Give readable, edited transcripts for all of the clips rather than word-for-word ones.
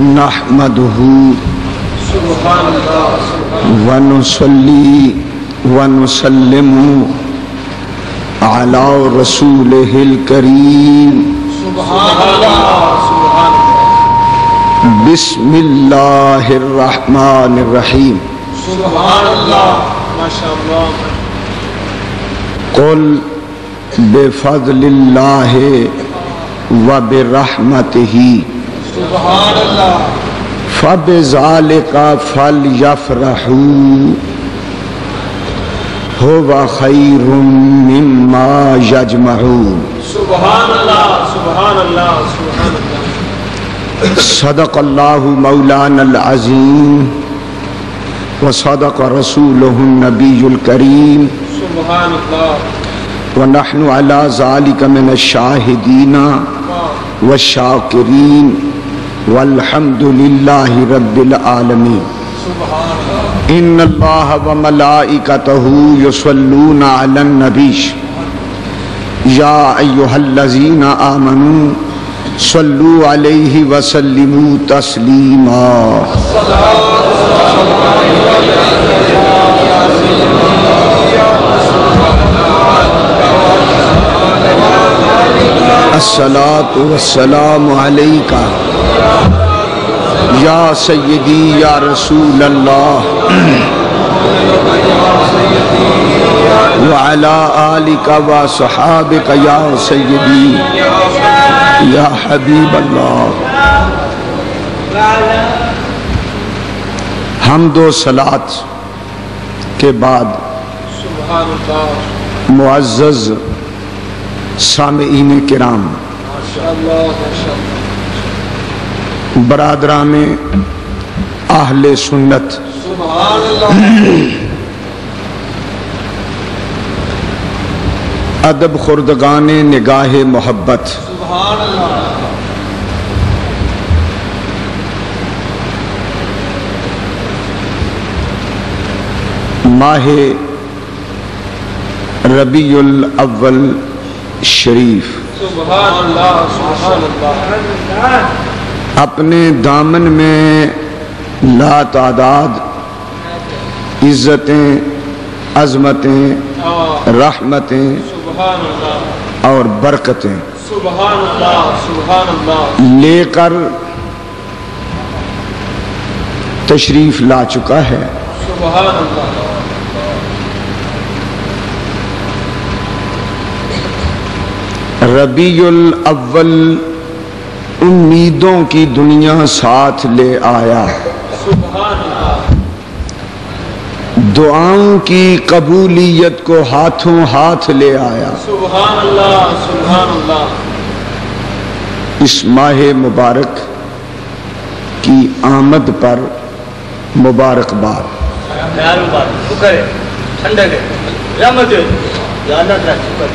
نحمده ونصلي ونسلم على رسوله الكريم بسم الله الرحمن الرحيم سبحان اللہ ما شاء اللہ قل بفضل الله وبرحمته سبحان اللہ فبذلك فليفرحوا هو خير مما يجمعون سبحان اللہ سبحان اللہ سبحان اللہ صدق الله مولانا العظيم وصدق رسوله النبي الكريم سبحان اللہ ونحن على ذلك من الشاهدين والشاكرين والحمد لله رب العالمين سبحان اللہ ان الله وملائكته يصلون على النبي يا ايها الذين آمنوا صلوا عليه وسلموا تسليما الصلاة والسلام عليك یا سیدی یا رسول اللہ وعلى آلك وصحابك یا سیدی یا حبیب اللہ. حمد و صلاۃ کے بعد سبحان اللہ معزز سامعین کرام، ما شاء اللہ ما شاء اللہ برادران اہل سنت، سبحان اللہ ادب خوردگان نگاہ محبت، سبحان اللہ ماہ ربیع الاول شریف سبحان اللہ سبحان اللہ اپنے دامن میں لا تعداد عزتیں، عظمتیں، رحمتیں سبحان اللہ اور برکتیں سبحان اللہ سبحان اللہ لے کر تشریف لا چکا ہے. سبحان اللہ ربیع الاول امیدوں کی دنیا ساتھ لے آیا، سبحان اللہ دعاؤں کی قبولیت کو ہاتھوں ہاتھ لے آیا. سبحان اللہ سبحان اللہ اس ماہ مبارک کی آمد پر مبارکباد. خیال مبارک شکر ہے ٹھنڈک ہے رحمت ہے زیادہ تر شکر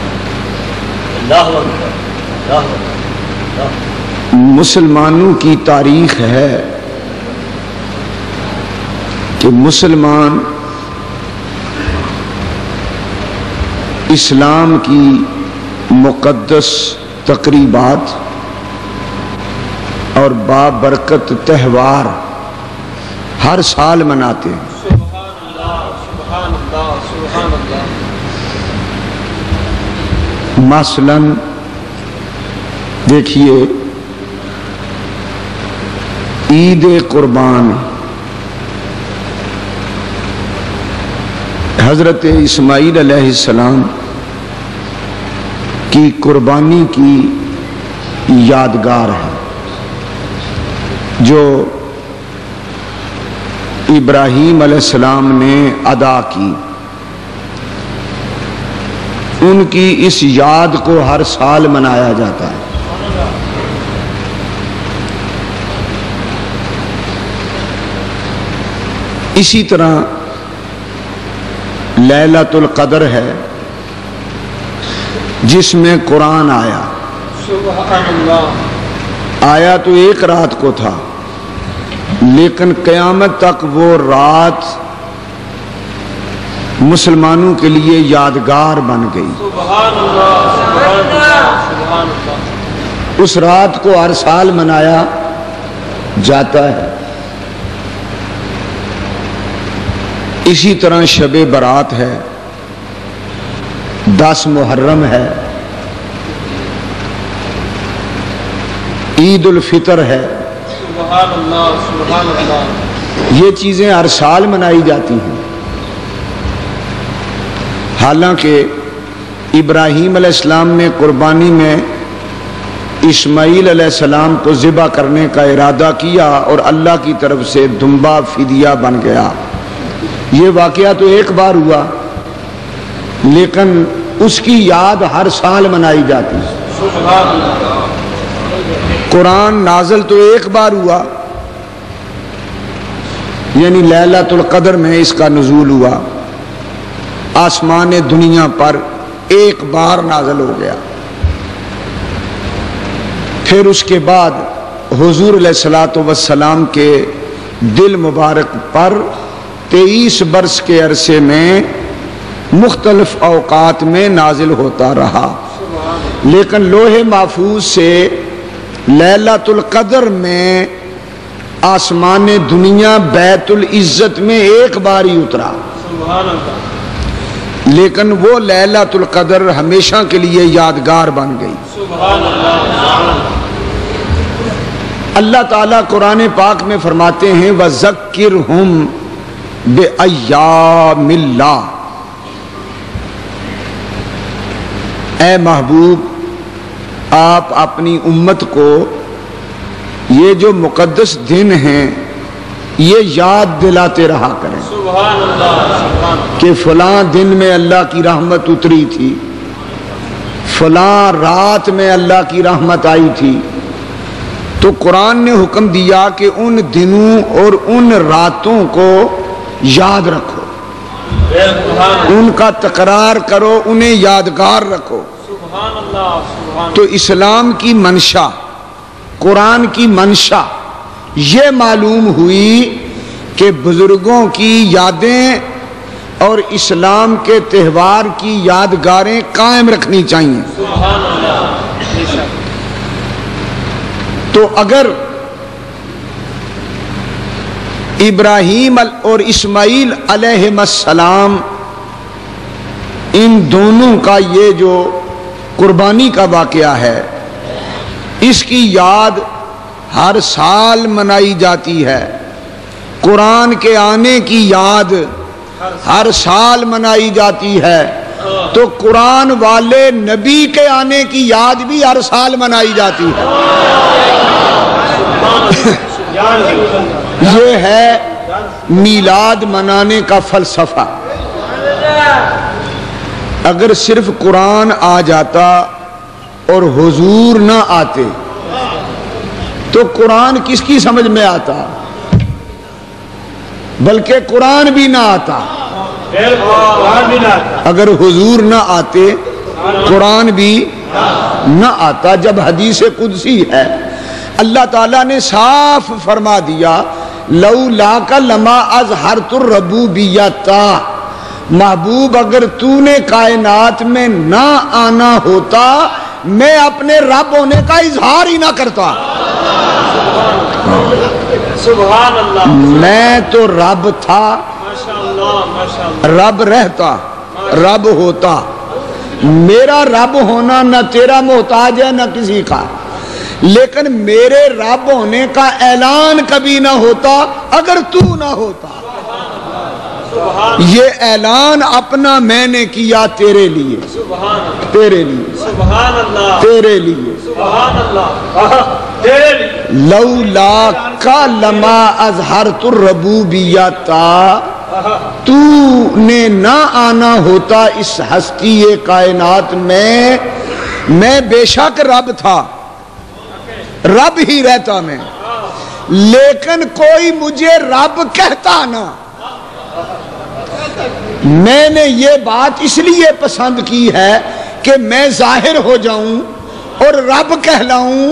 اللہ اکبر اللہ اکبر. مسلمانوں کی تاریخ ہے کہ مسلمان اسلام کی مقدس تقریبات اور بابرکت تہوار ہر سال مناتے ہیں. سبحان اللہ سبحان اللہ سبحان اللہ مثلاً دیکھیے عید قربان حضرت اسماعیل علیہ السلام کی قربانی کی یادگار ہے جو ابراہیم علیہ السلام نے ادا کی. ان کی اس یاد کو ہر سال منایا جاتا ہے. اسی طرح لیلۃ القدر ہے جس میں قرآن آیا. سبحان اللہ آیا تو ایک رات کو تھا لیکن قیامت تک وہ رات مسلمانوں کے لیے یادگار بن گئی. سبحان اللہ سبحان اللہ سبحان اللہ اس رات کو ہر سال منایا جاتا ہے. اسی طرح شب برات ہے، 10 محرم ہے، عید الفطر ہے. سبحان اللہ سبحان اللہ. یہ چیزیں ہر سال منائی جاتی ہیں. حالانکہ ابراہیم علیہ السلام نے قربانی میں اسماعیل علیہ السلام کو ذبح کرنے کا ارادہ کیا اور اللہ کی طرف سے دمبا فدیہ بن گیا. یہ واقعہ تو ایک بار ہوا، لیکن اس کی یاد ہر سال منائی جاتی ہے. سبحان اللہ. قرآن نازل تو ایک بار ہوا، یعنی لیلۃ القدر میں اس کا نزول ہوا. آسمان دنیا پر ایک بار نازل ہو گیا. پھر اس کے بعد حضور علیہ الصلوۃ والسلام کے دل مبارک پر 23 برس کے عرصے میں مختلف اوقات میں نازل ہوتا رہا. لیکن لوح محفوظ سے لیلۃ القدر میں آسمان دنیا بیت العزت میں ایک بار ہی اترا. سبحان اللہ. لیکن وہ لیلۃ القدر ہمیشہ کے لیے یادگار بن گئی. سبحان اللہ. اللہ تعالیٰ قرآن پاک میں فرماتے ہیں وَذَكِّرْهُمْ بِأَيَّامِ اللَّهِ. اے محبوب، آپ اپنی امت کو یہ جو مقدس دن ہیں یہ یاد دلاتے رہا کریں. سبحان اللہ. کہ فلاں دن میں اللہ کی رحمت اتری تھی، فلاں رات میں اللہ کی رحمت آئی تھی. تو قرآن نے حکم دیا کہ ان دنوں اور ان راتوں کو یاد رکھو، ان کا تکرار کرو، انہیں یادگار رکھو. سبحان اللہ. سبحان. تو اسلام کی منشا، قرآن کی منشا یہ معلوم ہوئی کہ بزرگوں کی یادیں اور اسلام کے تہوار کی یادگاریں قائم رکھنی چاہیے. سبحان اللہ. تو اگر ابراہیم اور اسماعیل علیہ السلام ان دونوں کا یہ جو قربانی کا واقعہ ہے اس کی یاد ہر سال منائی جاتی ہے، قرآن کے آنے کی یاد ہر سال منائی جاتی ہے، تو قرآن والے نبی کے آنے کی یاد بھی ہر سال منائی جاتی ہے. یہ ہے میلاد منانے کا فلسفہ. اگر صرف قرآن آ جاتا اور حضور نہ آتے تو قرآن کس کی سمجھ میں آتا؟ بلکہ قرآن بھی نہ آتا. اگر حضور نہ آتے قرآن بھی نہ آتا. جب حدیث قدسی ہے اللہ تعالیٰ نے صاف فرما دیا لولاک لما اظہرت الربوبیت. محبوب اگر تو نے کائنات میں نہ آنا ہوتا میں اپنے رب ہونے کا اظہار ہی نہ کرتا. سبحان اللہ. میں تو رب تھا، رب رہتا، رب ہوتا. میرا رب ہونا نہ تیرا محتاج ہے نہ کسی کا، لیکن میرے رب ہونے کا اعلان کبھی نہ ہوتا اگر تو نہ ہوتا. یہ اعلان اپنا میں نے کیا تیرے لیے، تیرے لیے، تیرے لیے. لولا کا لما اظہرت الربوبیت. تو نے نہ آنا ہوتا اس ہستی کائنات میں بے شک رب تھا، رب ہی رہتا میں، لیکن کوئی مجھے رب کہتا نہ. میں نے یہ بات اس لیے پسند کی ہے کہ میں ظاہر ہو جاؤں اور رب کہلاؤں،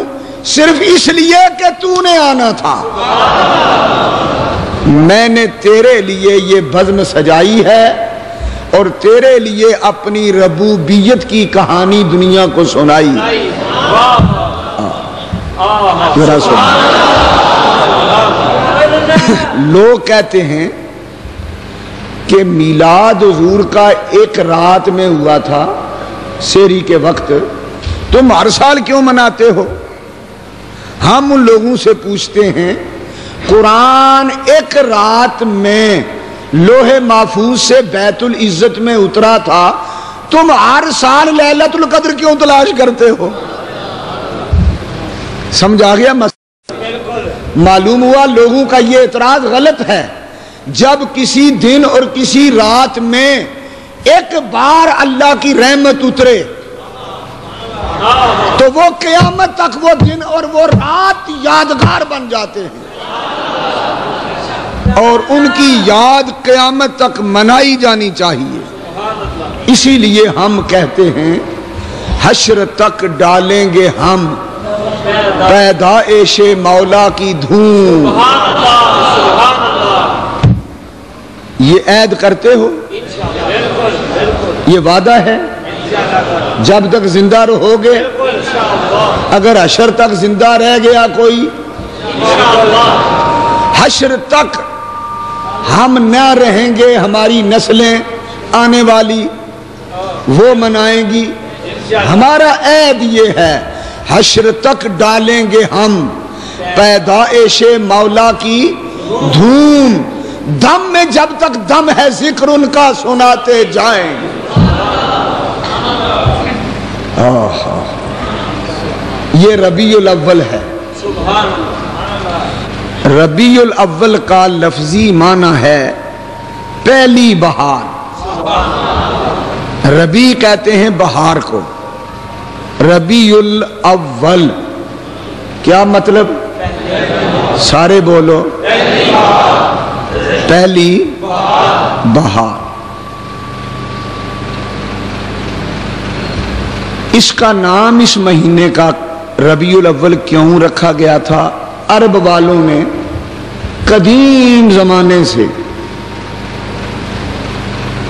صرف اس لیے کہ تو نے آنا تھا. میں نے تیرے لیے یہ بزم سجائی ہے اور تیرے لیے اپنی ربوبیت کی کہانی دنیا کو سنائی. ذرا سن. لوگ کہتے ہیں کہ میلاد حضور کا ایک رات میں ہوا تھا سحری کے وقت، تم ہر سال کیوں مناتے ہو؟ ہم ان لوگوں سے پوچھتے ہیں قرآن ایک رات میں لوح محفوظ سے بیت العزت میں اترا تھا، تم ہر سال لیلۃ القدر کیوں تلاش کرتے ہو؟ سمجھا گیا؟ معلوم ہوا لوگوں کا یہ اعتراض غلط ہے۔ جب کسی دن اور کسی رات میں ایک بار اللہ کی رحمت اترے تو وہ قیامت تک وہ دن اور وہ رات یادگار بن جاتے ہیں، اور ان کی یاد قیامت تک منائی جانی چاہیے۔ اسی لیے ہم کہتے ہیں حشر تک ڈالیں گے ہم پیدائش مولا کی دھوم۔ یہ عید کرتے ہو، یہ وعدہ ہے جب تک زندہ رہو گے۔ اگر حشر تک زندہ رہ گیا کوئی، حشر تک ہم نہ رہیں گے، ہماری نسلیں آنے والی وہ منائیں گی۔ ہمارا عید یہ ہے حشر تک ڈالیں گے ہم پیدائش مولا کی دھوم، دم میں جب تک دم ہے ذکر ان کا سناتے جائیں۔ یہ ربیع الاول ہے۔ ربیع الاول کا لفظی معنی ہے پہلی بہار۔ ربیع کہتے ہیں بہار کو، ربیع الاول کیا مطلب؟ سارے بولو، پہلی بہار۔ اس کا نام اس مہینے کا ربیع الاول کیوں رکھا گیا تھا؟ عرب والوں نے قدیم زمانے سے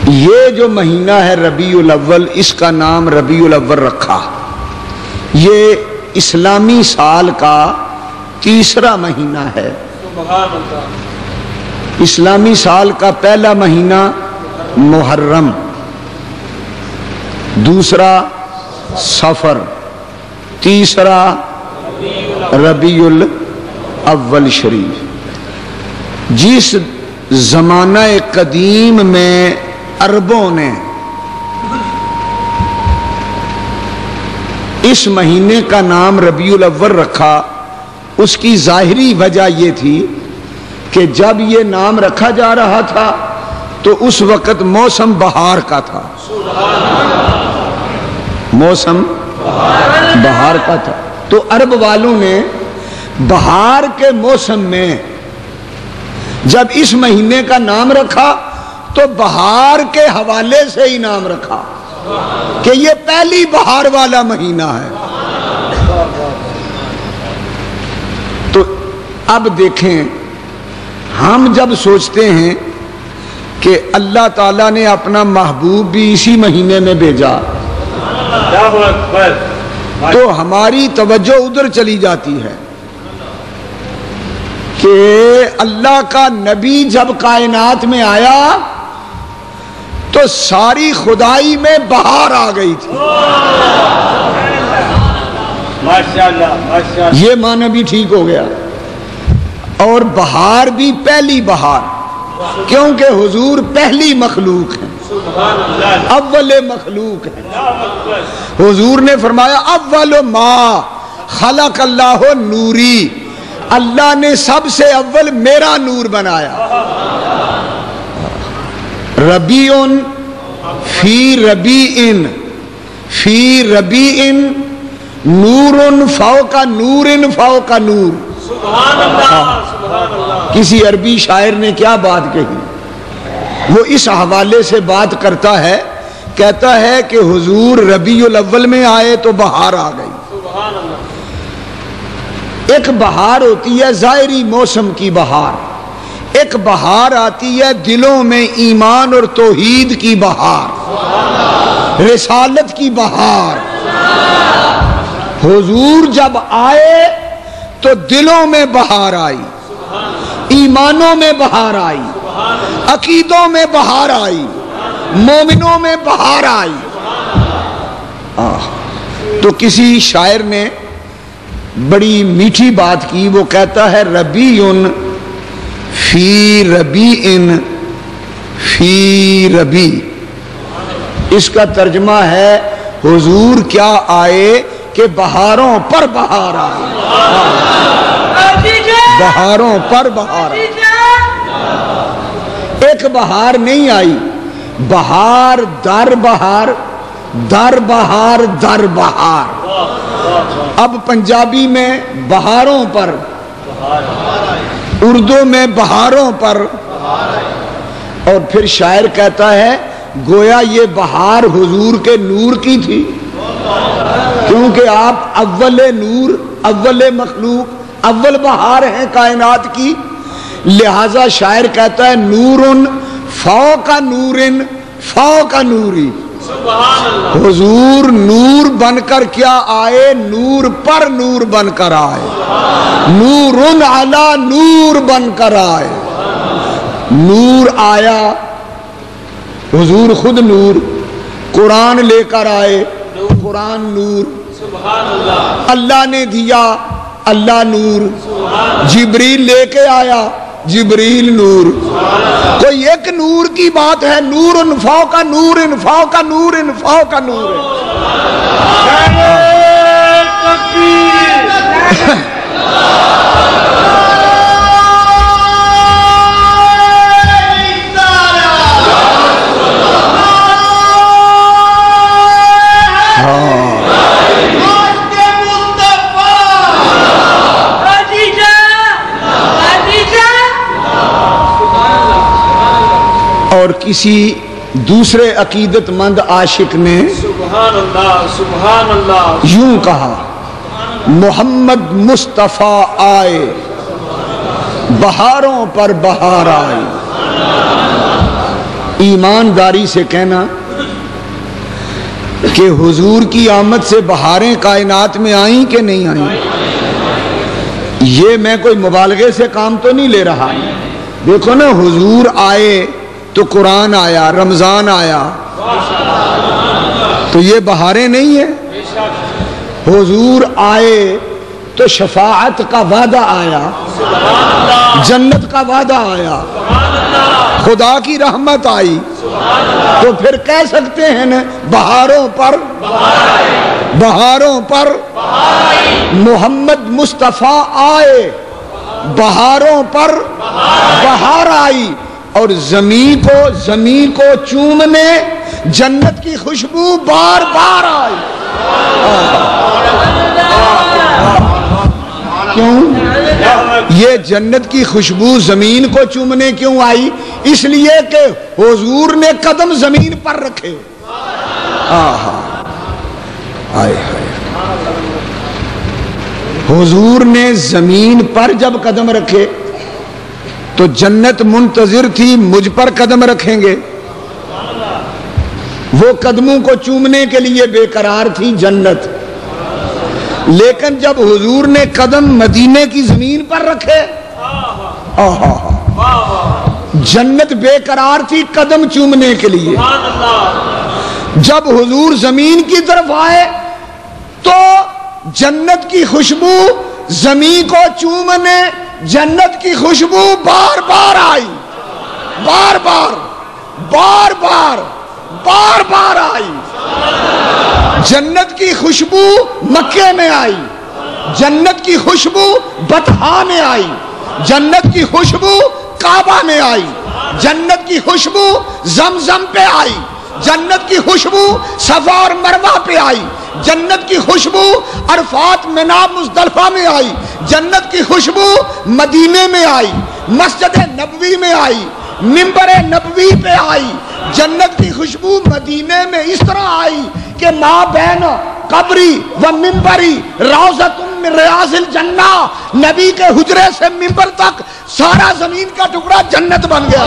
یہ جو مہینہ ہے ربیع الاول، اس کا نام ربیع الاول رکھا۔ یہ اسلامی سال کا تیسرا مہینہ ہے۔ اسلامی سال کا پہلا مہینہ محرم، دوسرا صفر، تیسرا ربیع الاول شریف۔ جس زمانہ قدیم میں عربوں نے اس مہینے کا نام ربیع الاول رکھا، اس کی ظاہری وجہ یہ تھی کہ جب یہ نام رکھا جا رہا تھا تو اس وقت موسم بہار کا تھا، موسم بہار کا تھا۔ تو عرب والوں نے بہار کے موسم میں جب اس مہینے کا نام رکھا تو بہار کے حوالے سے ہی نام رکھا کہ یہ پہلی بہار والا مہینہ ہے۔ تو اب دیکھیں، ہم جب سوچتے ہیں کہ اللہ تعالیٰ نے اپنا محبوب بھی اسی مہینے میں بھیجا تو ہماری توجہ ادھر چلی جاتی ہے کہ اللہ کا نبی جب کائنات میں آیا تو ساری خدائی میں بہار آ گئی تھی۔ یہ معنی بھی ٹھیک ہو گیا، اور بہار بھی پہلی بہار، کیونکہ حضور پہلی مخلوق ہے، اول مخلوق ہے۔ حضور نے فرمایا اول ما خلق اللہ نوری، اللہ نے سب سے اول میرا نور بنایا۔ ربیع فی ربیع فی ربیع نور فوق نور فوق نور۔ کسی عربی شاعر نے کیا بات کہی، وہ اس حوالے سے بات کرتا ہے، کہتا ہے کہ حضور ربیع الاول میں آئے تو بہار آ گئی۔ ایک بہار ہوتی ہے ظاہری موسم کی بہار، ایک بہار آتی ہے دلوں میں ایمان اور توحید کی بہار، رسالت کی بہار۔ حضور جب آئے تو دلوں میں بہار آئی، ایمانوں میں بہار آئی، عقیدوں میں بہار آئی، مومنوں میں بہار آئی۔ تو کسی شاعر نے بڑی میٹھی بات کی، وہ کہتا ہے ربیع فی ربیع فی ربیع۔ اس کا ترجمہ ہے حضور کیا آئے کہ بہاروں پر بہار آئے، بہاروں پر بہار آئے۔ ایک بہار نہیں آئی، بہار در بہار، در بہار در بہار۔ اب پنجابی میں بہاروں پر، اردو میں بہاروں پر، اور پھر شاعر کہتا ہے گویا یہ بہار حضور کے نور کی تھی، کیونکہ آپ اول نور، اول مخلوق، اول بہار ہیں کائنات کی، لہذا شاعر کہتا ہے نور فوق نور فوق نوری۔ حضور نور بن کر کیا آئے، نور پر نور بن کر آئے، نور علی نور بن کر آئے۔ نور آیا، حضور خود نور، قرآن لے کر آئے، قرآن نور، اللہ نے دیا، اللہ نور، جبریل لے کے آیا، جبریل نور۔ کوئی ایک نور کی بات ہے، نور فوق نور فوق نور فوق نور۔ اور کسی دوسرے عقیدت مند عاشق نے سبحان اللہ سبحان اللہ یوں کہا محمد مصطفیٰ آئے، بہاروں پر بہار آئے۔ ایمانداری سے کہنا کہ حضور کی آمد سے بہاریں کائنات میں آئیں کہ نہیں آئیں، یہ میں کوئی مبالغے سے کام تو نہیں لے رہا۔ دیکھو نا، حضور آئے تو قرآن آیا، رمضان آیا، تو یہ بہاریں نہیں ہیں؟ حضور آئے تو شفاعت کا وعدہ آیا، جنت کا وعدہ آیا، خدا کی رحمت آئی، تو پھر کہہ سکتے ہیں نا بہاروں پر بہاروں پر محمد مصطفیٰ آئے، بہاروں پر بہار آئی، اور زمین کو چومنے جنت کی خوشبو بار بار آئی۔ کیوں یہ جنت کی خوشبو زمین کو چومنے کیوں آئی؟ اس لیے کہ حضور نے قدم زمین پر رکھے۔ حضور نے زمین پر جب قدم رکھے تو جنت منتظر تھی مجھ پر قدم رکھیں گے، وہ قدموں کو چومنے کے لیے بے قرار تھی جنت، لیکن جب حضور نے قدم مدینے کی زمین پر رکھے، جنت بے قرار تھی قدم چومنے کے لیے۔ جب حضور زمین کی طرف آئے تو جنت کی خوشبو زمین کو چومنے، جنت کی خوشبو بار بار آئی، بار بار بار بار بار بار آئی۔ جنت کی خوشبو مکے میں آئی، جنت کی خوشبو بطحا میں آئی، جنت کی خوشبو کعبہ میں آئی، جنت کی خوشبو زمزم پہ آئی، جنت کی خوشبو صفا اور مروہ پہ آئی، جنت کی خوشبو عرفات منا مزدلفہ میں آئی، جنت کی خوشبو مدینے میں آئی، مسجد نبوی میں آئی، منبر نبوی پہ آئی۔ جنت کی خوشبو مدینے میں اس طرح آئی کہ ما بین قبری و منبری روضۃ من ریاض الجنہ، نبی کے حجرے سے منبر تک سارا زمین کا ٹکڑا جنت بن گیا۔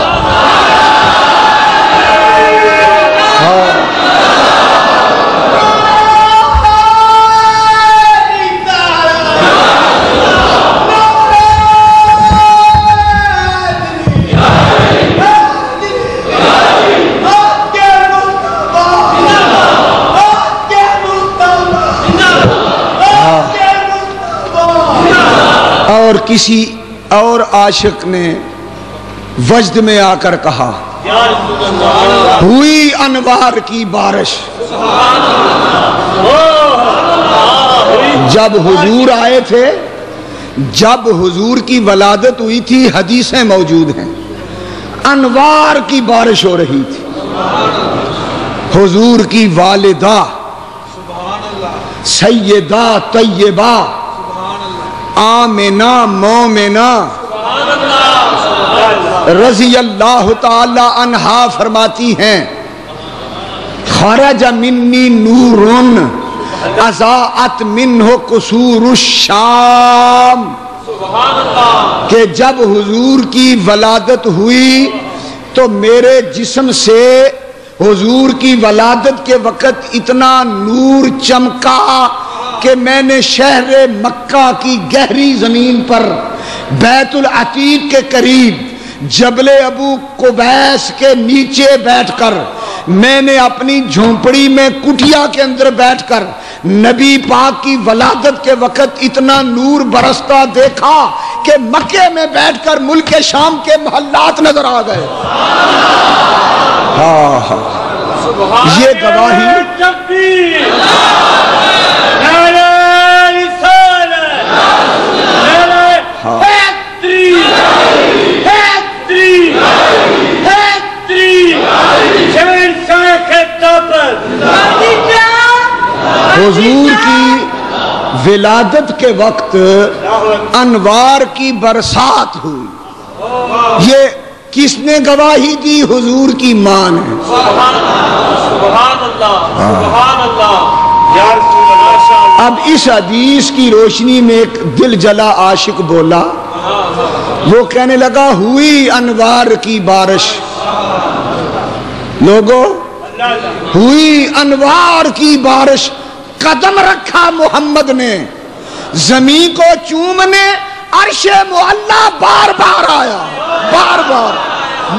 کسی اور عاشق نے وجد میں آ کر کہا ہوئی انوار کی بارش. جب حضور آئے تھے، جب حضور کی ولادت ہوئی تھی، حدیثیں موجود ہیں، انوار کی بارش ہو رہی تھی. حضور کی والدہ سیدہ طیبہ آمنہ مومنہ رضی اللہ تعالی عنہا فرماتی ہیں خرج منی نورن اضاءت منہ قصور الشام، کہ جب حضور کی ولادت ہوئی تو میرے جسم سے حضور کی ولادت کے وقت اتنا نور چمکا کہ میں نے شہر مکہ کی گہری زمین پر بیت العتیق کے قریب جبل ابو قبیس کے نیچے بیٹھ کر میں نے اپنی جھونپڑی میں کٹیا کے اندر بیٹھ کر نبی پاک کی ولادت کے وقت اتنا نور برستا دیکھا کہ مکے میں بیٹھ کر ملک شام کے محلات نظر آ گئے. یہ گواہی حضور کی ولادت کے وقت انوار کی برسات ہوئی. یہ کس نے گواہی دی؟ حضور کی ماں نے. اب اس حدیث کی روشنی میں ایک دل جلا عاشق بولا، وہ کہنے لگا ہوئی انوار کی بارش. لوگوں، ہوئی انوار کی بارش. قدم رکھا محمد نے زمین کو چومنے، عرش معلا بار بار آیا، بار بار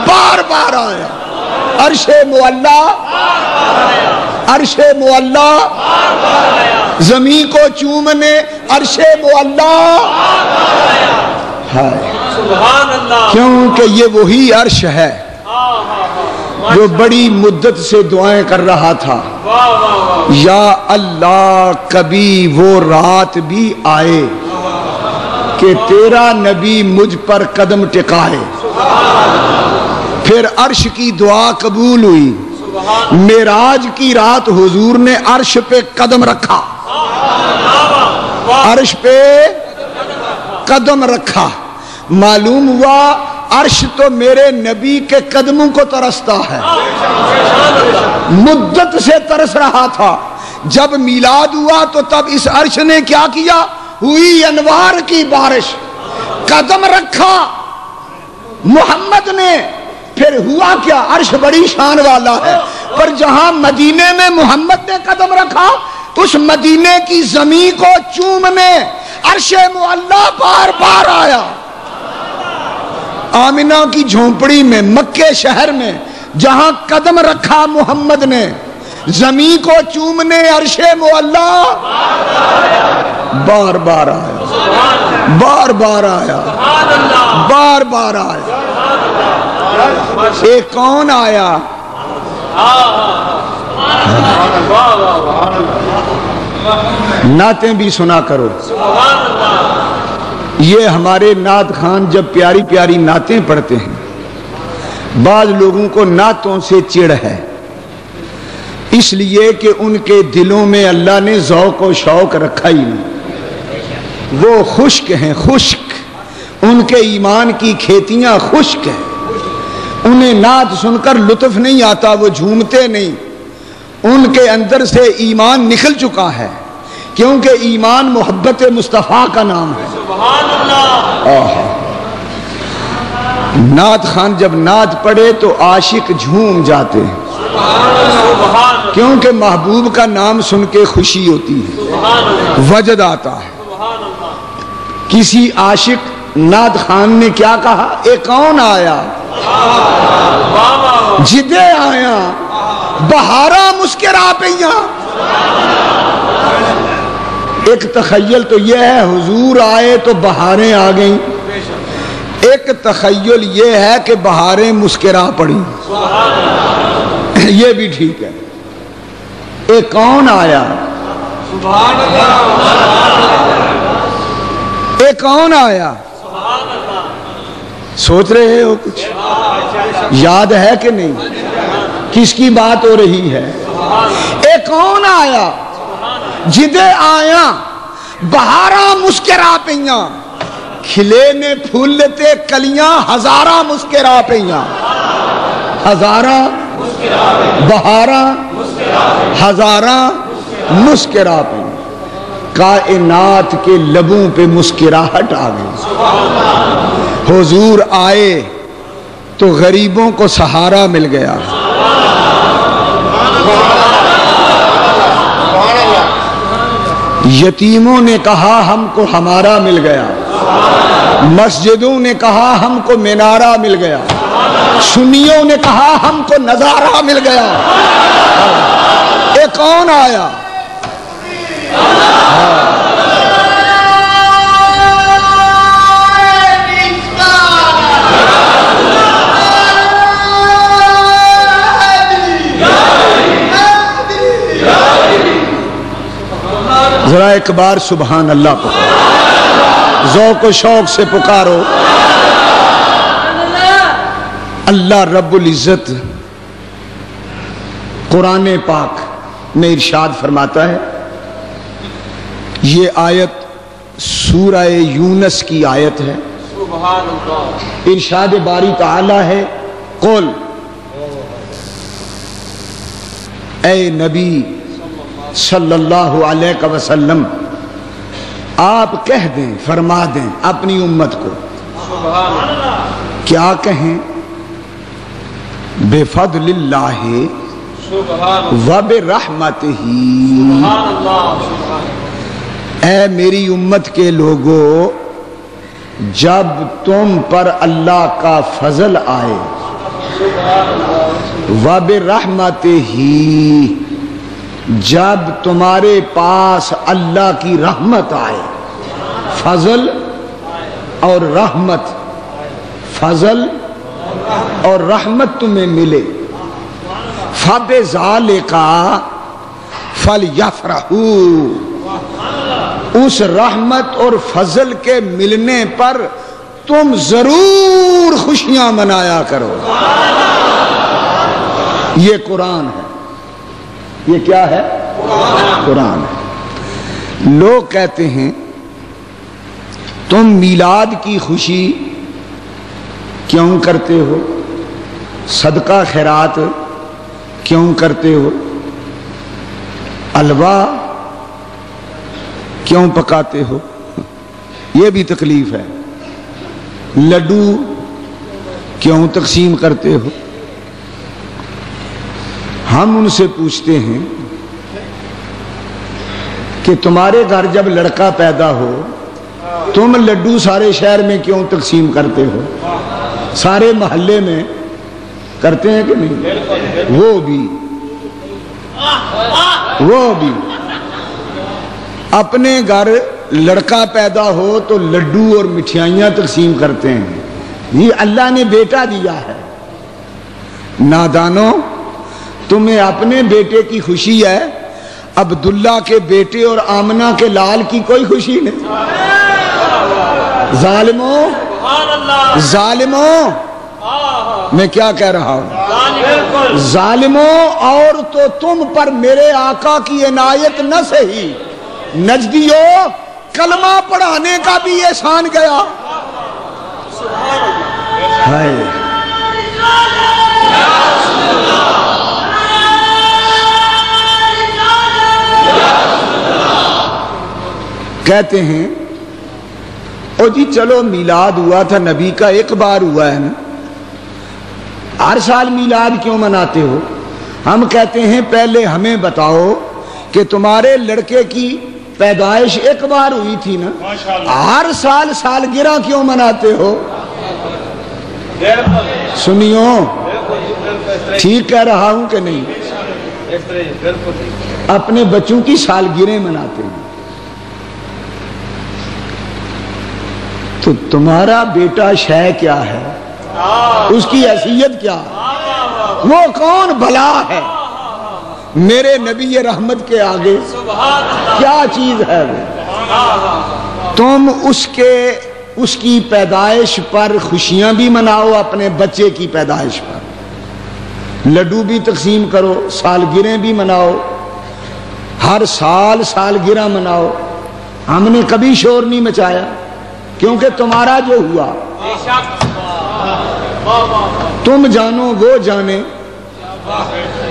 بار بار آیا. عرش معلا، عرش معلا زمین کو چومنے، عرش معلا. کیونکہ یہ وہی عرش ہے جو بڑی مدت سے دعائیں کر رہا تھا، یا اللہ کبھی وہ رات بھی آئے کہ تیرا نبی مجھ پر قدم ٹکائے. پھر عرش کی دعا قبول ہوئی. معراج کی رات حضور نے عرش پہ قدم رکھا، عرش پہ قدم رکھا. معلوم ہوا عرش تو میرے نبی کے قدموں کو ترستا ہے، مدت سے ترس رہا تھا. جب میلاد ہوا تو تب اس عرش نے کیا کیا؟ ہوئی انوار کی بارش. قدم رکھا محمد نے. پھر ہوا کیا؟ عرش بڑی شان والا ہے، پر جہاں مدینے میں محمد نے قدم رکھا اس مدینے کی زمین کو چومنے عرش معلا بار بار آیا. آمنہ کی جھونپڑی میں مکے شہر میں جہاں قدم رکھا محمد نے زمین کو چومنے عرش معلا بار بار آیا، بار بار آیا، بار بار آیا. ایک کون آیا؟ نعتیں بھی سنا کرو. یہ ہمارے نعت خان جب پیاری پیاری نعتیں پڑھتے ہیں، بعض لوگوں کو نعتوں سے چڑ ہے، اس لیے کہ ان کے دلوں میں اللہ نے ذوق و شوق رکھا ہی نہیں. وہ خشک ہیں، خشک. ان کے ایمان کی کھیتیاں خشک ہیں. انہیں نعت سن کر لطف نہیں آتا، وہ جھومتے نہیں. ان کے اندر سے ایمان نکل چکا ہے، کیونکہ ایمان محبت مصطفیٰ کا نام ہے. نعت خان جب نعت پڑھے تو عاشق جھوم جاتے ہیں، کیونکہ محبوب کا نام سن کے خوشی ہوتی ہے، وجد آتا ہے. کسی عاشق نعت خان نے کیا کہا؟ ایک کون آیا؟ جدے آیا بہارا مسکرا پئیاں. ایک تخیل تو یہ ہے حضور آئے تو بہاریں آ گئیں، ایک تخیل یہ ہے کہ بہاریں مسکرا پڑی، یہ بھی ٹھیک ہے۔ ایک کون آیا؟ سبحان اللہ، ایک کون آیا؟ سوچ رہے ہو کچھ؟ یاد ہے کہ نہیں؟ کس کی بات ہو رہی ہے؟ ایک کون آیا جدے آیا بہاراں مسکرا پئیاں، کھلے نے پھولتے کلیاں ہزاراں مسکرا پئیاں، ہزاراں بہاراں ہزاراں مسکرا پئیاں، کائنات کے لبوں پہ مسکراہٹ آ گئی۔ حضور آئے تو غریبوں کو سہارا مل گیا، یتیموں نے کہا ہم کو ہمارا مل گیا، مسجدوں نے کہا ہم کو مینارہ مل گیا، سنیوں نے کہا ہم کو نظارہ مل گیا۔ ایک کون آیا؟ ذرا ایک بار سبحان اللہ پکارو، ذوق و شوق سے پکارو۔ اللہ رب العزت قرآن پاک میں ارشاد فرماتا ہے، یہ آیت سورہ یونس کی آیت ہے۔ سبحان اللہ، ارشاد باری تعالی ہے، قل اے نبی صلی اللہ علیہ وسلم آپ کہہ دیں، فرما دیں اپنی امت کو، سبحان اللہ، کیا کہیں؟ بفضل اللہ سبحان وبرحمتہ، اللہ، اے میری امت کے لوگو، جب تم پر اللہ کا فضل آئے، وبرحمتہ، جب تمہارے پاس اللہ کی رحمت آئے، فضل اور رحمت، فضل اور رحمت تمہیں ملے، فَبِذَالِكَ فَلْيَفْرَحُوا، اس رحمت اور فضل کے ملنے پر تم ضرور خوشیاں منایا کرو۔ یہ قرآن ہے، یہ کیا ہے؟ قرآن ہے۔ لوگ کہتے ہیں تم میلاد کی خوشی کیوں کرتے ہو، صدقہ خیرات کیوں کرتے ہو، حلوہ کیوں پکاتے ہو، یہ بھی تکلیف ہے، لڈو کیوں تقسیم کرتے ہو۔ ہم ان سے پوچھتے ہیں کہ تمہارے گھر جب لڑکا پیدا ہو تم لڈو سارے شہر میں کیوں تقسیم کرتے ہو؟ سارے محلے میں کرتے ہیں کہ نہیں؟ وہ بھی اپنے گھر لڑکا پیدا ہو تو لڈو اور مٹھائیاں تقسیم کرتے ہیں، یہ اللہ نے بیٹا دیا ہے۔ نادانو، تمہیں اپنے بیٹے کی خوشی ہے، عبداللہ کے بیٹے اور آمنہ کے لال کی کوئی خوشی نہیں۔ ظالموں، میں کیا کہہ رہا ہوں؟ ظالموں، اور تو تم پر میرے آقا کی عنایت نہ سہی، نجدیوں کلمہ پڑھانے کا بھی احسان گیا۔ کہتے ہیں او جی چلو میلاد ہوا تھا نبی کا، ایک بار ہوا ہے نا، ہر سال میلاد کیوں مناتے ہو؟ ہم کہتے ہیں پہلے ہمیں بتاؤ کہ تمہارے لڑکے کی پیدائش ایک بار ہوئی تھی نا، ہر سال سالگرہ کیوں مناتے ہو؟ سنیو، ٹھیک کہہ رہا ہوں کہ نہیں؟ اپنے بچوں کی سالگرہیں مناتے ہیں، تو تمہارا بیٹا شے کیا ہے؟ اس کی حیثیت کیا ہے؟ وہ کون بھلا ہے میرے نبی رحمت کے آگے؟ کیا چیز ہے وہ؟ تم اس کی پیدائش پر خوشیاں بھی مناؤ، اپنے بچے کی پیدائش پر لڈو بھی تقسیم کرو، سالگرہیں بھی مناؤ، ہر سال سالگرہ مناؤ۔ ہم نے کبھی شور نہیں مچایا، کیونکہ تمہارا جو ہوا تم جانو وہ جانے،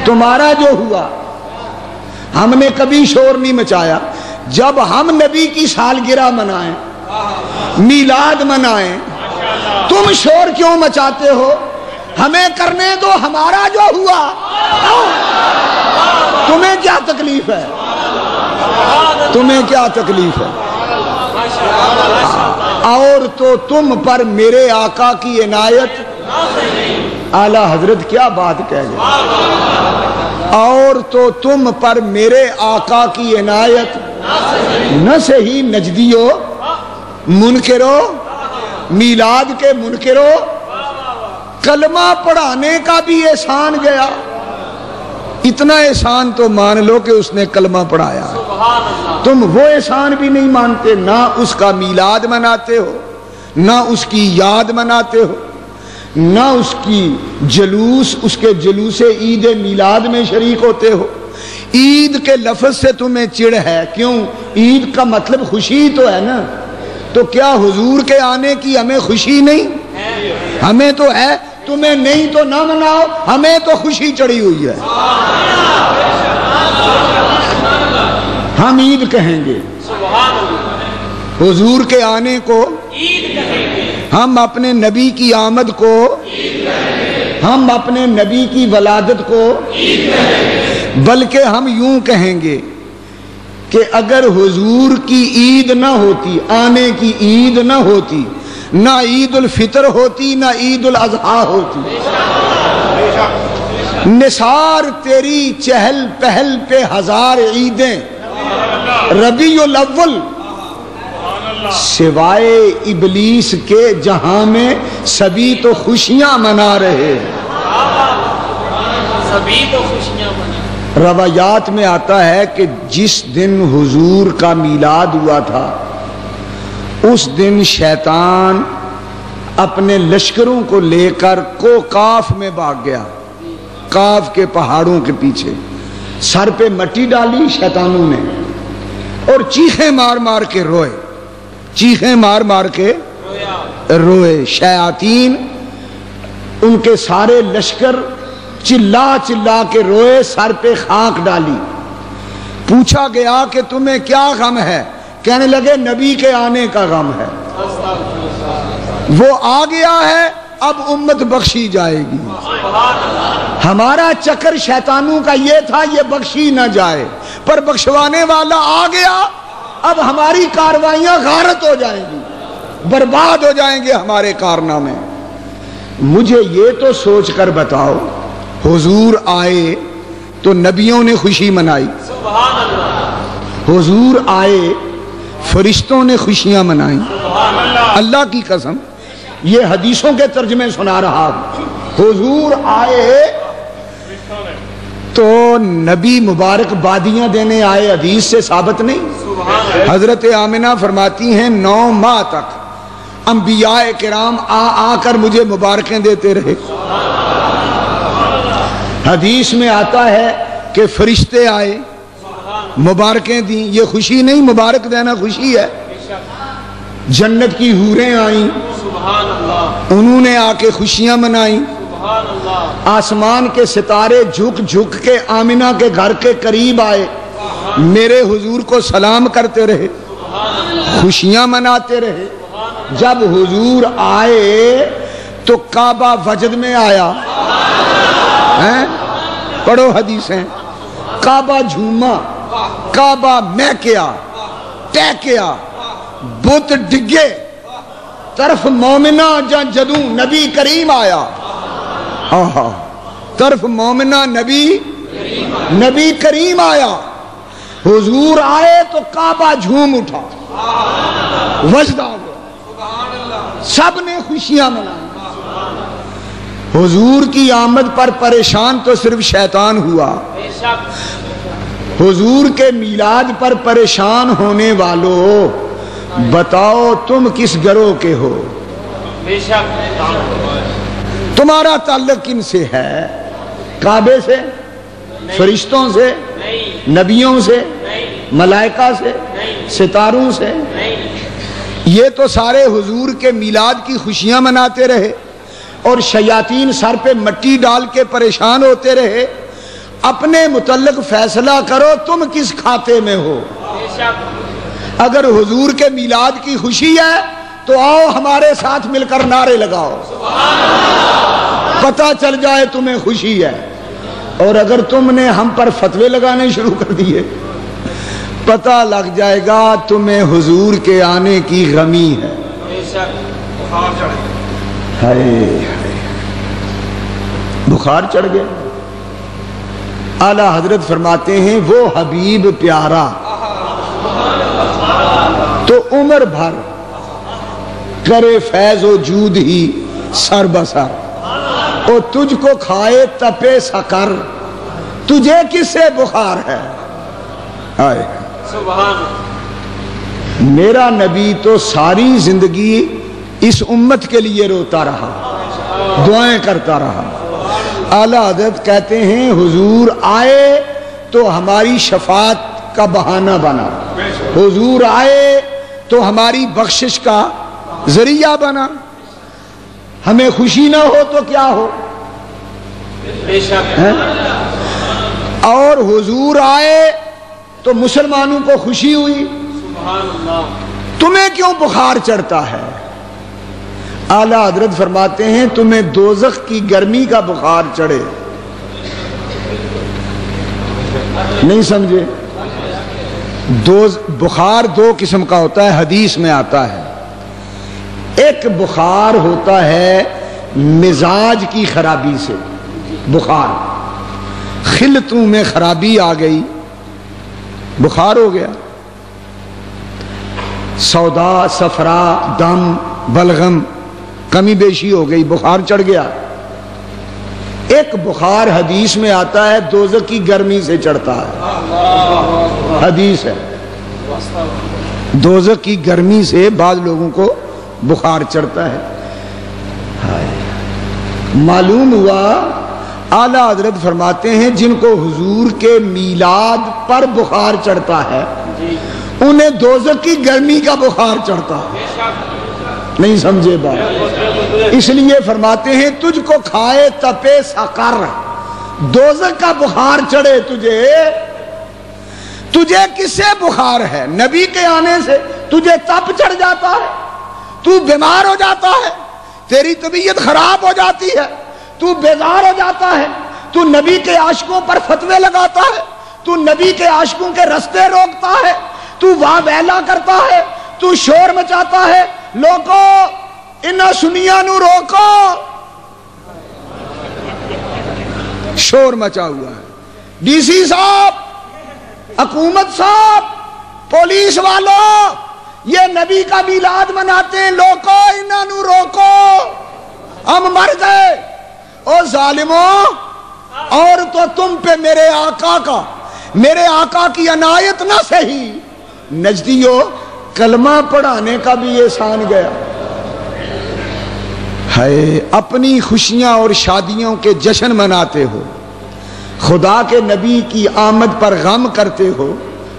تمہارا جو ہوا ہم نے کبھی شور نہیں مچایا۔ جب ہم نبی کی سالگرہ منائیں، میلاد منائیں، تم شور کیوں مچاتے ہو؟ ہمیں کرنے دو ہمارا جو ہوا، تمہیں کیا تکلیف ہے؟ تمہیں کیا تکلیف ہے؟ اور تو تم پر میرے آقا کی عنایت، اعلیٰ حضرت کیا بات کہہ گئے، اور تو تم پر میرے آقا کی عنایت نہ صحیح نجدیو منکرو، میلاد کے منکرو، کلمہ پڑھانے کا بھی احسان گیا۔ اتنا احسان تو مان لو کہ اس نے کلمہ پڑھایا، تم وہ احسان بھی نہیں مانتے، نہ اس کا میلاد مناتے ہو، نہ اس کی یاد مناتے ہو، نہ اس کی جلوس، اس کے جلوس عید میلاد میں شریک ہوتے ہو۔ عید کے لفظ سے تمہیں چڑ ہے، کیوں؟ عید کا مطلب خوشی تو ہے نا، تو کیا حضور کے آنے کی ہمیں خوشی نہیں؟ ہمیں تو ہے، تمہیں نہیں تو نہ مناؤ، ہمیں تو خوشی چڑھی ہوئی ہے۔ ہم عید کہیں گے، حضور کے آنے کو ہم اپنے نبی کی آمد کو، ہم اپنے نبی کی ولادت کو، بلکہ ہم یوں کہیں گے کہ اگر حضور کی عید نہ ہوتی، آنے کی عید نہ ہوتی، نہ عید الفطر ہوتی، نہ عید الاضحیٰ ہوتی، نثار تیری چہل پہل پہ ہزار عیدیں، ربیع الاول سوائے ابلیس کے جہاں میں سبھی تو خوشیاں منا رہے۔ سبھی تو خوشیاں منا۔ روایات میں آتا ہے کہ جس دن حضور کا میلاد ہوا تھا، اس دن شیطان اپنے لشکروں کو لے کر کوکاف میں بھاگ گیا، کاف کے پہاڑوں کے پیچھے، سر پہ مٹی ڈالی شیطانوں نے اور چیخیں مار مار کے روئے، چیخیں مار مار کے روئے۔ شیاطین ان کے سارے لشکر چلا چلا کے روئے، سر پہ خاک ڈالی۔ پوچھا گیا کہ تمہیں کیا غم ہے؟ کہنے لگے نبی کے آنے کا غم ہے، وہ آ گیا ہے، اب امت بخشی جائے گی۔ ہمارا چکر شیطانوں کا یہ تھا یہ بخشی نہ جائے، پر بخشوانے والا آ گیا، اب ہماری کاروائیاں غارت ہو جائیں گی، برباد ہو جائیں گے ہمارے کارنامے۔ مجھے یہ تو سوچ کر بتاؤ، حضور آئے تو نبیوں نے خوشی منائی، حضور آئے فرشتوں نے خوشیاں منائیں، اللہ کی قسم یہ حدیثوں کے ترجمے سنا رہا ہوں۔ حضور آئے تو نبی مبارک بادیاں دینے آئے، حدیث سے ثابت نہیں۔ حضرت آمنہ فرماتی ہیں 9 ماہ تک انبیاء کرام آ کر مجھے مبارکیں دیتے رہے۔ حدیث میں آتا ہے کہ فرشتے آئے مبارکیں دیں، یہ خوشی نہیں، مبارک دینا خوشی ہے۔ جنت کی حوریں آئیں، انہوں نے آ کے خوشیاں منائیں۔ آسمان کے ستارے جھک جھک کے آمنہ کے گھر کے قریب آئے، میرے حضور کو سلام کرتے رہے، خوشیاں مناتے رہے۔ جب حضور آئے تو کعبہ وجد میں آیا، پڑھو حدیثیں، کعبہ جھوما، کعبہ مہکیا، ٹہکیا، بت ڈگے، طرف مومنہ جدوں نبی کریم آیا، طرف مومنہ نبی کریم آیا۔ حضور آئے تو کعبہ جھوم اٹھا، وجد آ گیا۔ سب نے خوشیاں منائی. حضور کی آمد پر پریشان تو صرف شیطان ہوا. حضور کے میلاد پر پریشان ہونے والوں، بتاؤ تم کس گروہ کے ہو؟ تمہارا تعلق کن سے ہے؟ کعبے سے، فرشتوں سے، نبیوں سے، ملائکہ سے، ستاروں سے؟ یہ تو سارے حضور کے میلاد کی خوشیاں مناتے رہے اور شیاطین سر پہ مٹی ڈال کے پریشان ہوتے رہے. اپنے متعلق فیصلہ کرو تم کس کھاتے میں ہو. اگر حضور کے میلاد کی خوشی ہے تو آؤ ہمارے ساتھ مل کر نعرے لگاؤ، پتہ چل جائے تمہیں خوشی ہے. اور اگر تم نے ہم پر فتوے لگانے شروع کر دیے پتہ لگ جائے گا تمہیں حضور کے آنے کی غمی ہے. بخار چڑھ گیا. اعلی حضرت فرماتے ہیں وہ حبیب پیارا تو عمر بھر کرے فیض و جود ہی سر بسر، اور تجھ کو کھائے تپے سکر، تجھے کس سے بخار ہے؟ میرا نبی تو ساری زندگی اس امت کے لیے روتا رہا، دعائیں کرتا رہا. اعلی حضرت کہتے ہیں حضور آئے تو ہماری شفاعت کا بہانہ بنا، حضور آئے تو ہماری بخشش کا ذریعہ بنا. ہمیں خوشی نہ ہو تو کیا ہو؟ اور حضور آئے تو مسلمانوں کو خوشی ہوئی. تمہیں کیوں بخار چڑھتا ہے؟ اعلی حضرت فرماتے ہیں تمہیں دوزخ کی گرمی کا بخار چڑھے. نہیں سمجھے؟ بخار دو قسم کا ہوتا ہے، حدیث میں آتا ہے. ایک بخار ہوتا ہے مزاج کی خرابی سے، بخار خلطوں میں خرابی آ گئی بخار ہو گیا، سودا صفرا دم بلغم کمی بیشی ہو گئی، بخار چڑھ گیا. ایک بخار حدیث میں آتا ہے دوزخ کی گرمی سے چڑھتا ہے، حدیث ہے دوزخ کی گرمی سے بعض لوگوں کو بخار چڑھتا ہے. معلوم ہوا اعلی حضرت فرماتے ہیں جن کو حضور کے میلاد پر بخار چڑھتا ہے انہیں دوزخ کی گرمی کا بخار چڑھتا ہے. نہیں سمجھے بات؟ اس لیے فرماتے ہیں تجھ کو کھائے تپے سکر، دوزخ کا بخار چڑھے تجھے کس سے بخار ہے؟ نبی کے آنے سے تجھے تپ چڑھ جاتا ہے، تو بیمار ہو جاتا ہے، تیری طبیعت خراب ہو جاتی ہے، تو بیزار ہو جاتا ہے، تو نبی کے عاشقوں پر فتوے لگاتا ہے، تو نبی کے عاشقوں کے رستے روکتا ہے، تو واہ ویلا کرتا ہے، تو شور مچاتا ہے. لوگو انہاں سنیاں نو روکو، شور مچا ہوا ہے. ڈی سی صاحب، حکومت صاحب، پولیس والوں، یہ نبی کا میلاد مناتے ہیں، لوگو انہاں نو روکو، ہم مر گئے. او ظالموں، اور تو تم پہ میرے آقا کی عنایت نہ سہی، نجدیو کلمہ پڑھانے کا بھی احسان گیا ہے. اپنی خوشیاں اور شادیوں کے جشن مناتے ہو، خدا کے نبی کی آمد پر غم کرتے ہو.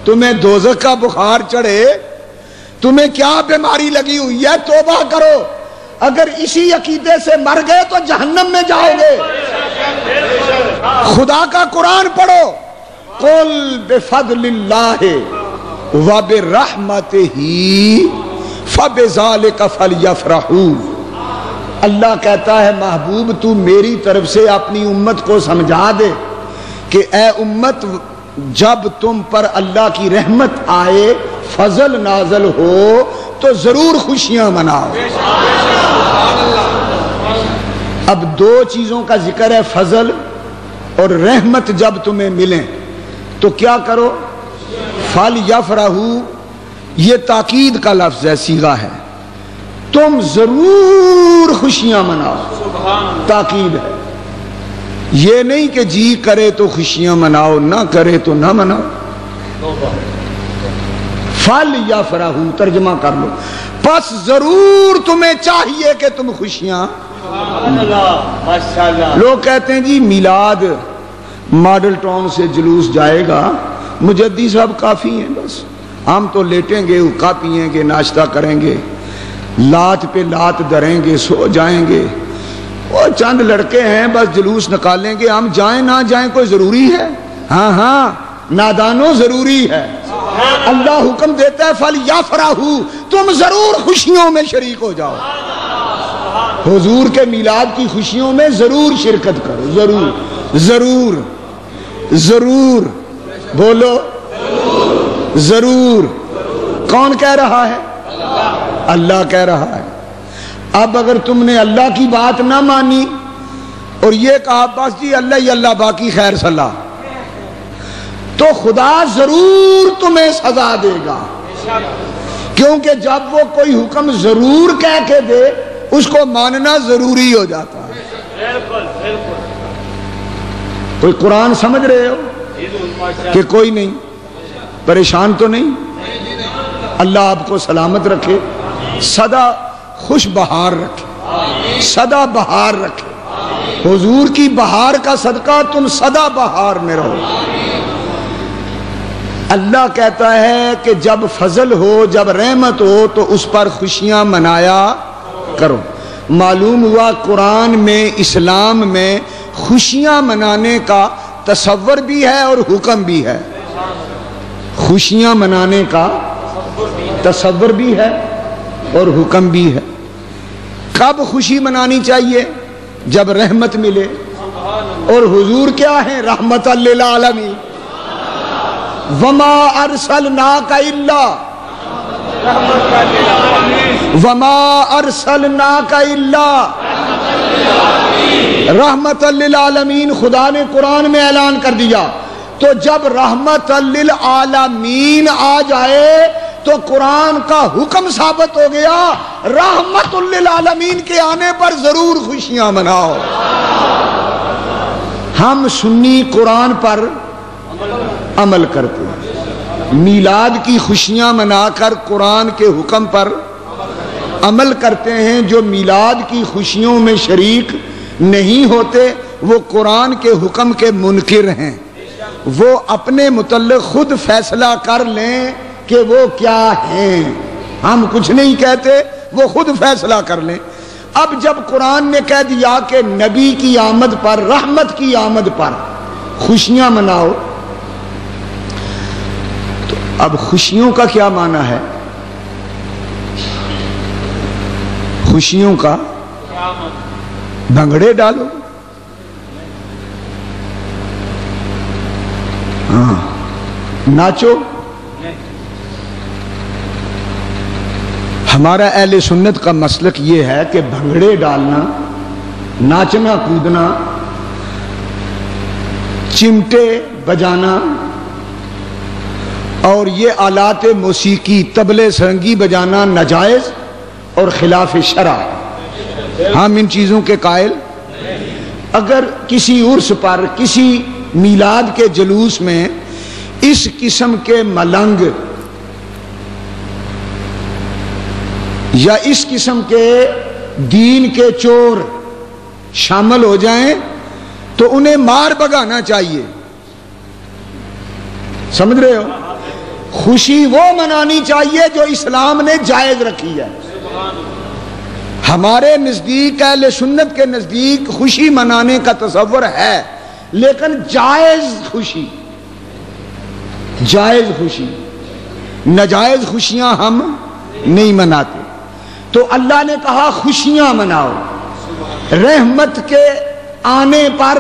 تمہیں دوزخ کا بخار چڑھے، تمہیں کیا بیماری لگی ہوئی ہے؟ توبہ کرو. اگر اسی عقیدے سے مر گئے تو جہنم میں جاؤ گے. خدا کا قرآن پڑھو، قل بفضل اللہ وبرحمتہ فبذلک فلیفرحوا. اللہ کہتا ہے محبوب تو میری طرف سے اپنی امت کو سمجھا دے کہ اے امت جب تم پر اللہ کی رحمت آئے، فضل نازل ہو تو ضرور خوشیاں مناؤ. اب دو چیزوں کا ذکر ہے، فضل اور رحمت. جب تمہیں ملیں تو کیا کرو؟ فَلْيَفْرَحُوا، یہ تاکید کا لفظ ہے، صیغہ ہے. تم ضرور خوشیاں مناؤ. تاکید ہے، یہ نہیں کہ جی کرے تو خوشیاں مناؤ، نہ کرے تو نہ مناؤ. فل یا فراہو ترجمہ کر لو، پس ضرور تمہیں چاہیے کہ تم خوشیاں. لوگ کہتے ہیں جی میلاد ماڈل ٹاؤن سے جلوس جائے گا، مجدی صاحب کافی ہیں، بس ہم تو لیٹیں گے، حقہ پیئیں گے، ناشتہ کریں گے، لات پہ لات دریں گے، سو جائیں گے. وہ چند لڑکے ہیں، بس جلوس نکالیں گے، ہم جائیں نہ جائیں کوئی ضروری ہے؟ ہاں ہاں نادانو ضروری ہے. اللہ حکم دیتا ہے فل یا فراہو، تم ضرور خوشیوں میں شریک ہو جاؤ. حضور کے میلاد کی خوشیوں میں ضرور شرکت کرو، ضرور ضرور ضرور بولو ضرور. کون کہہ رہا ہے؟ اللہ کہہ رہا ہے. اب اگر تم نے اللہ کی بات نہ مانی اور یہ کہا بس جی اللہ ہی اللہ باقی خیر صلاح، تو خدا ضرور تمہیں سزا دے گا. کیونکہ جب وہ کوئی حکم ضرور کہہ کے دے اس کو ماننا ضروری ہو جاتا ہے. کوئی قرآن سمجھ رہے ہو کہ کوئی نہیں؟ پریشان تو نہیں؟ اللہ آپ کو سلامت رکھے، سدا خوش بہار رکھے، سدا بہار رکھے. حضور کی بہار کا صدقہ تم سدا بہار میں رہو. اللہ کہتا ہے کہ جب فضل ہو، جب رحمت ہو تو اس پر خوشیاں منایا کرو. معلوم ہوا قرآن میں، اسلام میں خوشیاں منانے کا تصور بھی ہے اور حکم بھی ہے. خوشیاں منانے کا تصور بھی ہے اور حکم بھی ہے. کب خوشی منانی چاہیے؟ جب رحمت ملے. اور حضور کیا ہے؟ رحمت للعالمین. وما ارسلناک الا وما ارسلناک الا رحمت للعالمین. خدا نے قرآن میں اعلان کر دیا. تو جب رحمت للعالمین آ جائے تو قرآن کا حکم ثابت ہو گیا، رحمت للعالمین کے آنے پر ضرور خوشیاں مناؤ. ہم سنی قرآن پر عمل کرتے ہیں، میلاد کی خوشیاں منا کر قرآن کے حکم پر عمل کرتے ہیں. جو میلاد کی خوشیوں میں شریک نہیں ہوتے وہ قرآن کے حکم کے منکر ہیں. وہ اپنے متعلق خود فیصلہ کر لیں کہ وہ کیا ہیں، ہم کچھ نہیں کہتے، وہ خود فیصلہ کر لیں. اب جب قرآن نے کہہ دیا کہ نبی کی آمد پر، رحمت کی آمد پر خوشیاں مناؤ، تو اب خوشیوں کا کیا معنی ہے؟ خوشیوں کا بھنگڑے ڈالو، ہاں ناچو. ہمارا اہل سنت کا مسلک یہ ہے کہ بھنگڑے ڈالنا، ناچنا کودنا، چمٹے بجانا اور یہ آلات موسیقی طبلے سرنگی بجانا ناجائز اور خلاف شرع. ہم ان چیزوں کے قائل. اگر کسی عرس پر، کسی میلاد کے جلوس میں اس قسم کے ملنگ یا اس قسم کے دین کے چور شامل ہو جائیں تو انہیں مار بگانا چاہیے. سمجھ رہے ہو؟ خوشی وہ منانی چاہیے جو اسلام نے جائز رکھی ہے. ہمارے نزدیک، اہل سنت کے نزدیک خوشی منانے کا تصور ہے، لیکن جائز خوشی، جائز خوشی. ناجائز خوشیاں ہم نہیں مناتے. تو اللہ نے کہا خوشیاں مناؤ، رحمت کے آنے پر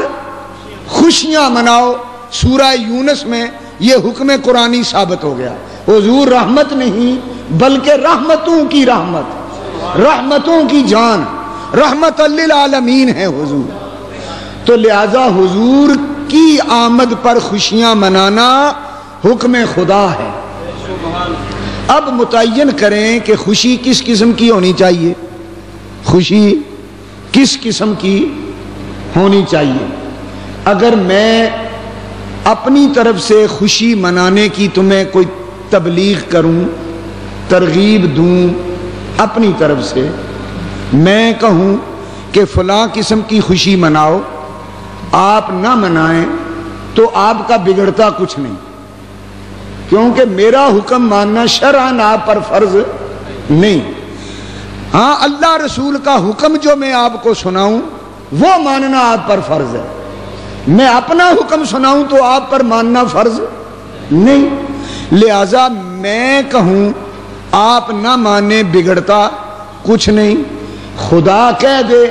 خوشیاں مناؤ. سورہ یونس میں یہ حکم قرآنی ثابت ہو گیا. حضور رحمت نہیں بلکہ رحمتوں کی رحمت، رحمتوں کی جان، رحمت للعالمین ہے حضور. تو لہذا حضور کی آمد پر خوشیاں منانا حکم خدا ہے. اب متعین کریں کہ خوشی کس قسم کی ہونی چاہیے، خوشی کس قسم کی ہونی چاہیے۔ اگر میں اپنی طرف سے خوشی منانے کی تمہیں کوئی تبلیغ کروں، ترغیب دوں اپنی طرف سے، میں کہوں کہ فلاں قسم کی خوشی مناؤ، آپ نہ منائیں تو آپ کا بگڑتا کچھ نہیں، کیونکہ میرا حکم ماننا شرعاً آپ پر فرض نہیں۔ ہاں اللہ رسول کا حکم جو میں آپ کو سناؤں وہ ماننا آپ پر فرض ہے، میں اپنا حکم سناؤں تو آپ پر ماننا فرض نہیں۔ لہذا میں کہوں آپ نہ مانے بگڑتا کچھ نہیں، خدا کہہ دے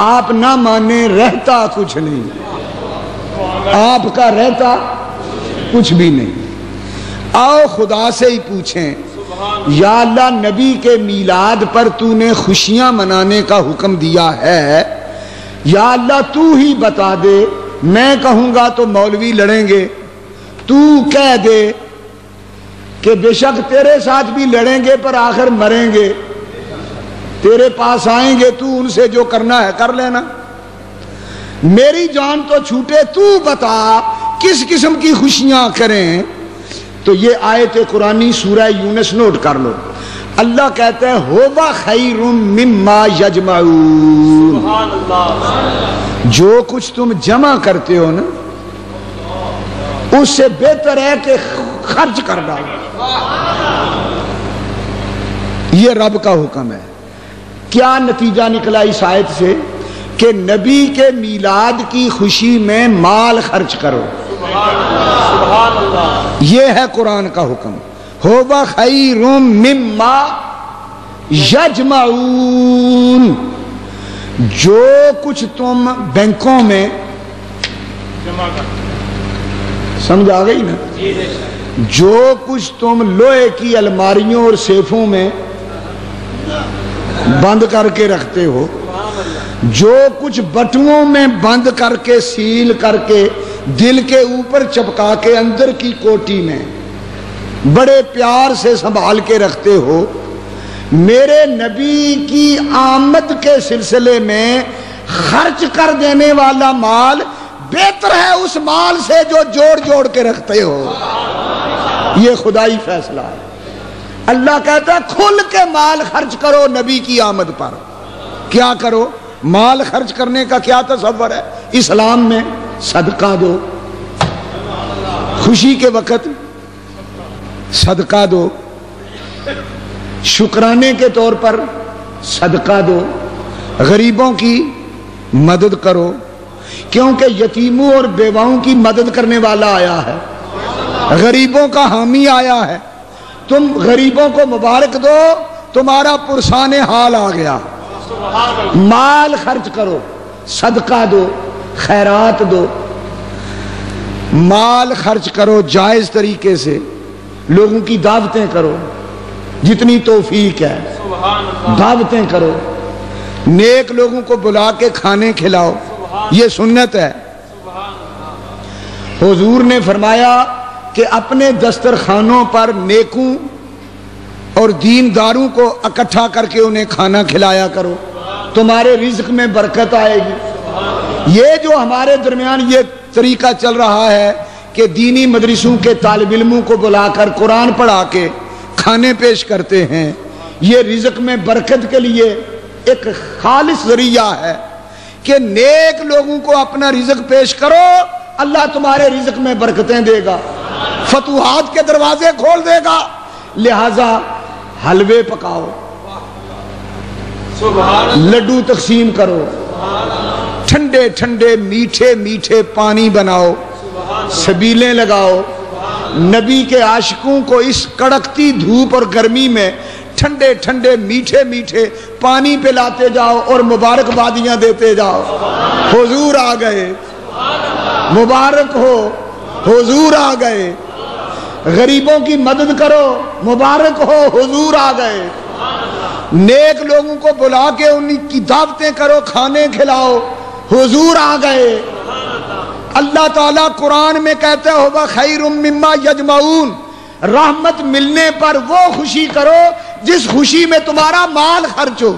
آپ نہ مانے رہتا کچھ نہیں، آپ کا رہتا کچھ بھی نہیں۔ آؤ خدا سے ہی پوچھیں، یا اللہ نبی کے میلاد پر تو نے خوشیاں منانے کا حکم دیا ہے، یا اللہ تو ہی بتا دے، میں کہوں گا تو مولوی لڑیں گے، تو کہہ دے کہ بے شک تیرے ساتھ بھی لڑیں گے پر آخر مریں گے، تیرے پاس آئیں گے، تو ان سے جو کرنا ہے کر لینا، میری جان تو چھوٹے، تو بتا کس قسم کی خوشیاں کریں۔ تو یہ آیت قرآنی سورہ یونس نوٹ کر لو، اللہ کہتا ہے ہووا خیر مما یجمعون، جو کچھ تم جمع کرتے ہو نا اس سے بہتر ہے کہ خرچ کر ڈالو، یہ رب کا حکم ہے۔ کیا نتیجہ نکلا اس آیت سے؟ کہ نبی کے میلاد کی خوشی میں مال خرچ کرو، یہ ہے قرآن کا حکم، ہووا خیر مما یجمعون، جو کچھ تم بینکوں میں سمجھ آ گئی نا، جو کچھ تم لوہے کی الماریوں اور سیفوں میں بند کر کے رکھتے ہو، جو کچھ بٹوؤں میں بند کر کے سیل کر کے دل کے اوپر چپکا کے اندر کی کوٹی میں بڑے پیار سے سنبھال کے رکھتے ہو، میرے نبی کی آمد کے سلسلے میں خرچ کر دینے والا مال بہتر ہے اس مال سے جو جوڑ جوڑ کے رکھتے ہو، یہ خدائی فیصلہ ہے۔ اللہ کہتا ہے کھل کے مال خرچ کرو نبی کی آمد پر۔ کیا کرو؟ مال خرچ کرنے کا کیا تصور ہے اسلام میں؟ صدقہ دو، خوشی کے وقت صدقہ دو، شکرانے کے طور پر صدقہ دو، غریبوں کی مدد کرو، کیونکہ یتیموں اور بیواؤں کی مدد کرنے والا آیا ہے، غریبوں کا حامی آیا ہے، تم غریبوں کو مبارک دو، تمہارا پرسان حال آ گیا۔ مال خرچ کرو، صدقہ دو، خیرات دو، مال خرچ کرو جائز طریقے سے، لوگوں کی دعوتیں کرو جتنی توفیق ہے، دعوتیں کرو، نیک لوگوں کو بلا کے کھانے کھلاؤ، یہ سنت ہے۔ حضور نے فرمایا کہ اپنے دسترخوانوں پر نیکوں اور دینداروں کو اکٹھا کر کے انہیں کھانا کھلایا کرو، تمہارے رزق میں برکت آئے گی۔ یہ جو ہمارے درمیان یہ طریقہ چل رہا ہے کہ دینی مدرسوں کے طالب علموں کو بلا کر قرآن پڑھا کے کھانے پیش کرتے ہیں، یہ رزق میں برکت کے لیے ایک خالص ذریعہ ہے کہ نیک لوگوں کو اپنا رزق پیش کرو، اللہ تمہارے رزق میں برکتیں دے گا، فتوحات کے دروازے کھول دے گا۔ لہذا حلوے پکاؤ، لڈو تقسیم کرو، ٹھنڈے ٹھنڈے میٹھے میٹھے پانی بناؤ، سبیلیں لگاؤ، نبی کے عاشقوں کو اس کڑکتی دھوپ اور گرمی میں ٹھنڈے ٹھنڈے میٹھے میٹھے پانی پلاتے جاؤ اور مبارکبادیاں دیتے جاؤ، حضور آ گئے، مبارک ہو، حضور آ گئے، غریبوں کی مدد کرو، مبارک ہو، حضور آ گئے، نیک لوگوں کو بلا کے ان کی دعوتیں کرو، کھانے کھلاؤ، حضور آ گئے۔ اللہ تعالیٰ قرآن میں کہتا ہے ہوگا خیر مما یجمعون، رحمت ملنے پر وہ خوشی کرو جس خوشی میں تمہارا مال خرچ ہو.